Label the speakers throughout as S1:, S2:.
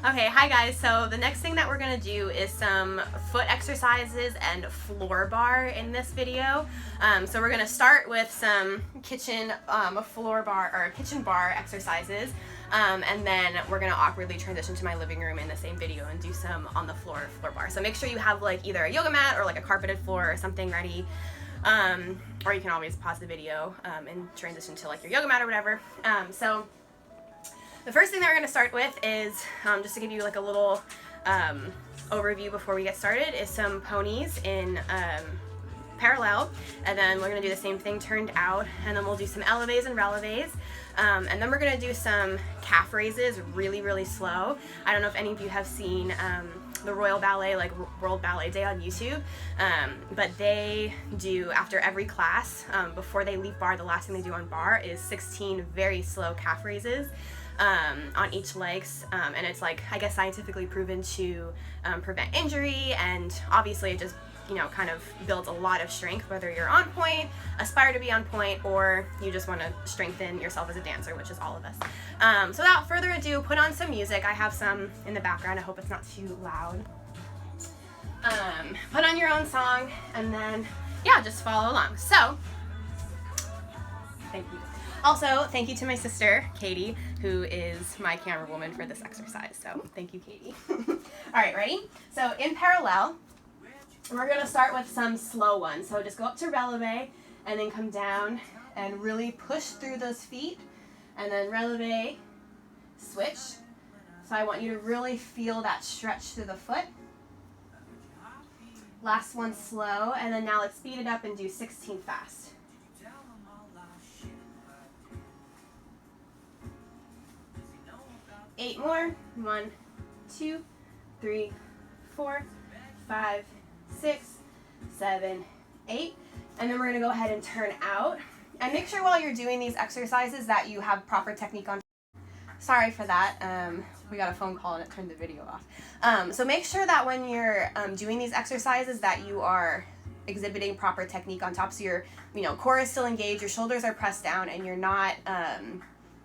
S1: Okay, hi guys. So the next thing that we're gonna do is some foot exercises and floor bar in this video. So we're gonna start with some kitchen floor bar or kitchen bar exercises, and then we're gonna awkwardly transition to my living room in the same video and do some on the floor bar. So make sure you have like either a yoga mat or like a carpeted floor or something ready. Or you can always pause the video and transition to like your yoga mat or whatever. So the first thing that we're going to start with is, just to give you like a little overview before we get started, is some ponies in parallel, and then we're going to do the same thing turned out, and then we'll do some eleves and releves, and then we're going to do some calf raises really slow. I don't know if any of you have seen the Royal Ballet, like World Ballet Day on YouTube, but they do, after every class, before they leave bar, the last thing they do on bar is 16 very slow calf raises on each legs, and it's like, I guess, scientifically proven to prevent injury, and obviously it just, you know, kind of builds a lot of strength, whether you're on point, aspire to be on point, or you just want to strengthen yourself as a dancer, which is all of us. So without further ado, put on some music. I have some in the background. I hope it's not too loud. Put on your own song, and then, yeah, just follow along. So, thank you. Also, thank you to my sister, Katie, who is my camera woman for this exercise. So, thank you, Katie. All right, ready? So, in parallel, we're going to start with some slow ones. So, just go up to releve, and then come down and really push through those feet. And then releve, switch. So, I want you to really feel that stretch through the foot. Last one slow, and then now let's speed it up and do 16 fast. 8 more. 1, 2, 3, 4, 5, 6, 7, 8. And then we're going to go ahead and turn out. And make sure while you're doing these exercises that you have proper technique on. Sorry for that. We got a phone call and it turned the video off. So make sure that when you're doing these exercises that you are exhibiting proper technique on top. So your core is still engaged, your shoulders are pressed down, and you're not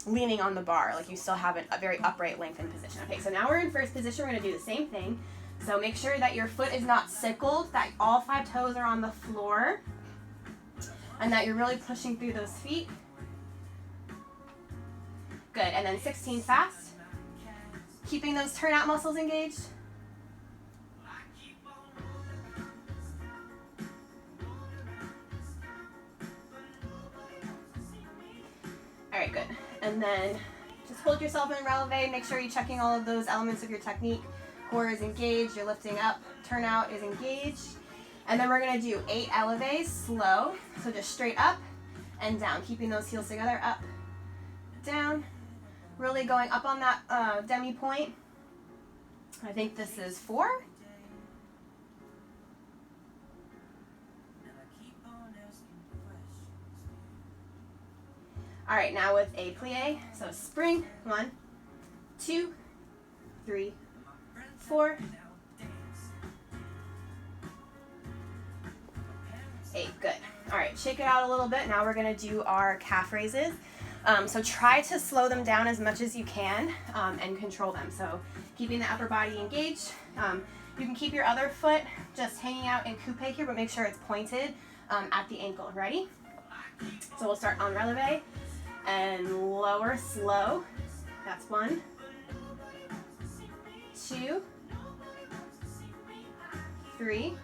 S1: leaning on the bar, like you still have a very upright lengthened position. Okay, so now we're in first position. We're going to do the same thing. So make sure that your foot is not sickled, that all 5 toes are on the floor, and that you're really pushing through those feet. Good, and then 16 fast. Keeping those turnout muscles engaged. All right, good. And then just hold yourself in releve. Make sure you're checking all of those elements of your technique. Core is engaged, you're lifting up, turnout is engaged. And then we're gonna do 8 eleves slow. So just straight up and down, keeping those heels together, up, down. Really going up on that demi point. I think this is 4. All right, now with a plie, so spring, 1, 2, 3, 4, 8, good. All right, shake it out a little bit. Now we're gonna do our calf raises. So try to slow them down as much as you can and control them. So keeping the upper body engaged. You can keep your other foot just hanging out in coupe here, but make sure it's pointed at the ankle. Ready? So we'll start on releve. And lower, slow. That's 1, 2, 3,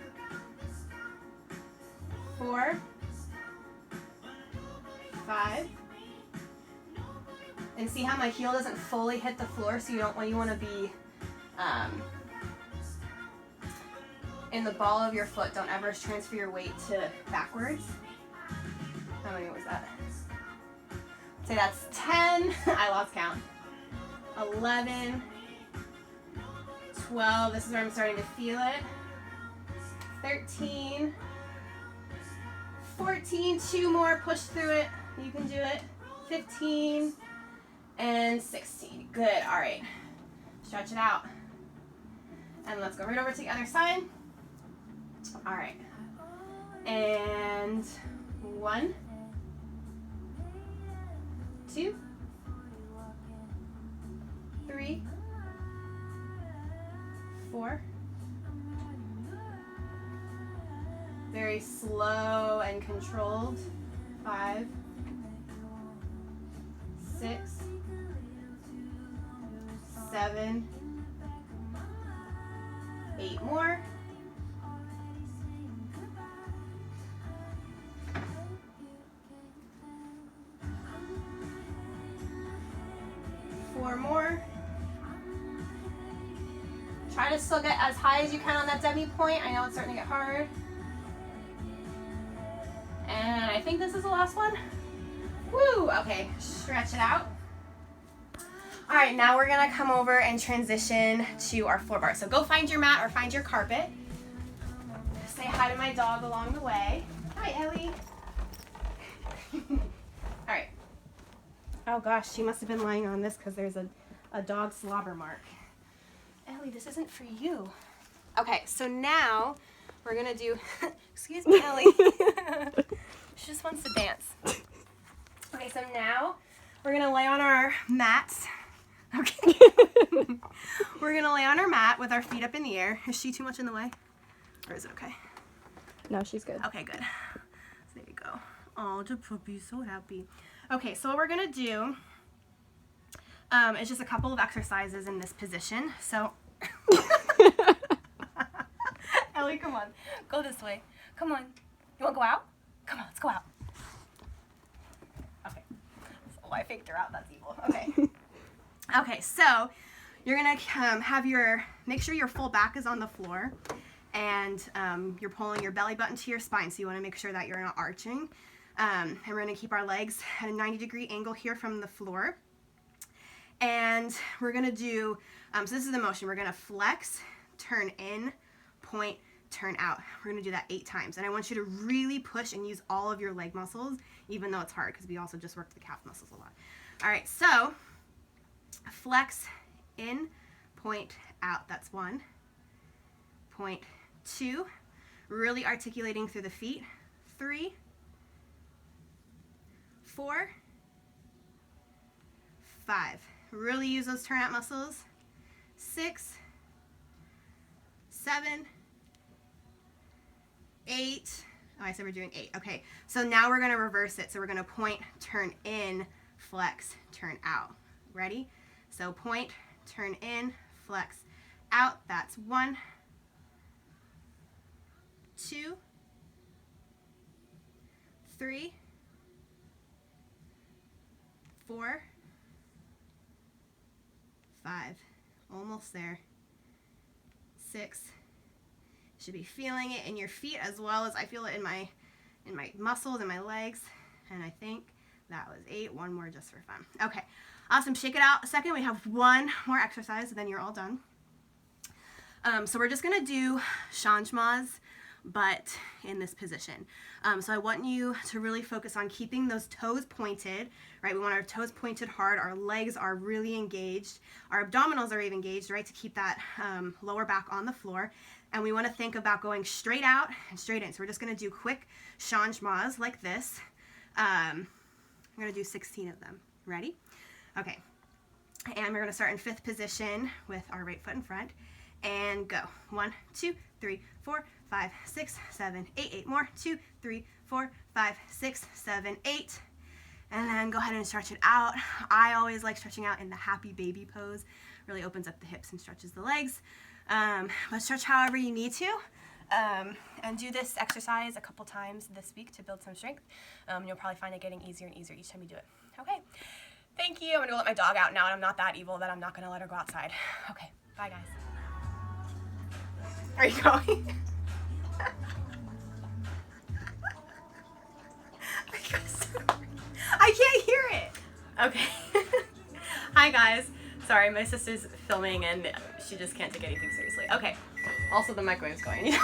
S1: 4, 5. And see how my heel doesn't fully hit the floor, so you want to be in the ball of your foot. Don't ever transfer your weight to backwards. How many was that? Say that's 10, I lost count, 11, 12, this is where I'm starting to feel it, 13, 14, 2 more, push through it, you can do it, 15, and 16, good, all right, stretch it out, and let's go right over to the other side, all right, and 1, 2, 3, 4. Very slow and controlled. 5, 6, 7, 8 more. 4 more. Try to still get as high as you can on that demi point. I know it's starting to get hard. And I think this is the last one. Woo! Okay, stretch it out. All right, now we're gonna come over and transition to our floor bar. So go find your mat or find your carpet. Say hi to my dog along the way. Hi, Ellie. All right. Oh gosh, she must have been lying on this because there's a dog slobber mark. Ellie, this isn't for you. Okay, so now we're gonna do, excuse me, Ellie. She just wants to dance. Okay, so now we're gonna lay on our mats. Okay. We're gonna lay on our mat with our feet up in the air. Is she too much in the way? Or is it okay?
S2: No, she's good.
S1: Okay, good. So there you go. Oh, the puppy's so happy. Okay, so what we're gonna do is just a couple of exercises in this position. So, Ellie, come on, go this way. Come on. You wanna go out? Come on, let's go out. Okay. Oh, I faked her out. That's evil. Okay. Okay, so you're gonna make sure your full back is on the floor, and you're pulling your belly button to your spine. So you want to make sure that you're not arching. And we're gonna keep our legs at a 90-degree angle here from the floor. And we're gonna do, so this is the motion. We're gonna flex, turn in, point, turn out. We're gonna do that 8 times. And I want you to really push and use all of your leg muscles, even though it's hard because we also just worked the calf muscles a lot. All right, so flex, in, point, out. That's 1. Point, 2. Really articulating through the feet. 3, 4, 5. Really use those turnout muscles. 6, 7, 8. Oh, I said we're doing 8. Okay, so now we're gonna reverse it. So we're gonna point, turn in, flex, turn out. Ready? So point, turn in, flex, out. That's 1, 2, 3, 4, 5. Almost there. 6. Should be feeling it in your feet as well as I feel it in my muscles and my legs. And I think that was 8. One more just for fun. Okay, awesome. Shake it out a second. We have one more exercise, and then you're all done. So we're just gonna do changements, but in this position. So I want you to really focus on keeping those toes pointed, right? We want our toes pointed hard. Our legs are really engaged. Our abdominals are even engaged, right? To keep that lower back on the floor. And we want to think about going straight out and straight in. So we're just going to do quick changements like this. I'm going to do 16 of them. Ready? Okay. And we're going to start in 5th position with our right foot in front. And go. 1, 2, 3, 4, 5, 6, 7, 8. 8 more. 2, 3, 4, 5, 6, 7, 8. And then go ahead and stretch it out. I always like stretching out in the happy baby pose. Really opens up the hips and stretches the legs. But stretch however you need to. And do this exercise a couple times this week to build some strength. You'll probably find it getting easier and easier each time you do it. Okay. Thank you. I'm gonna let my dog out now, and I'm not that evil that I'm not gonna let her go outside. Okay. Bye, guys. Are you going? I can't hear it. Okay. Hi, guys. Sorry, my sister's filming and she just can't take anything seriously. Okay. Also, the microwave's going.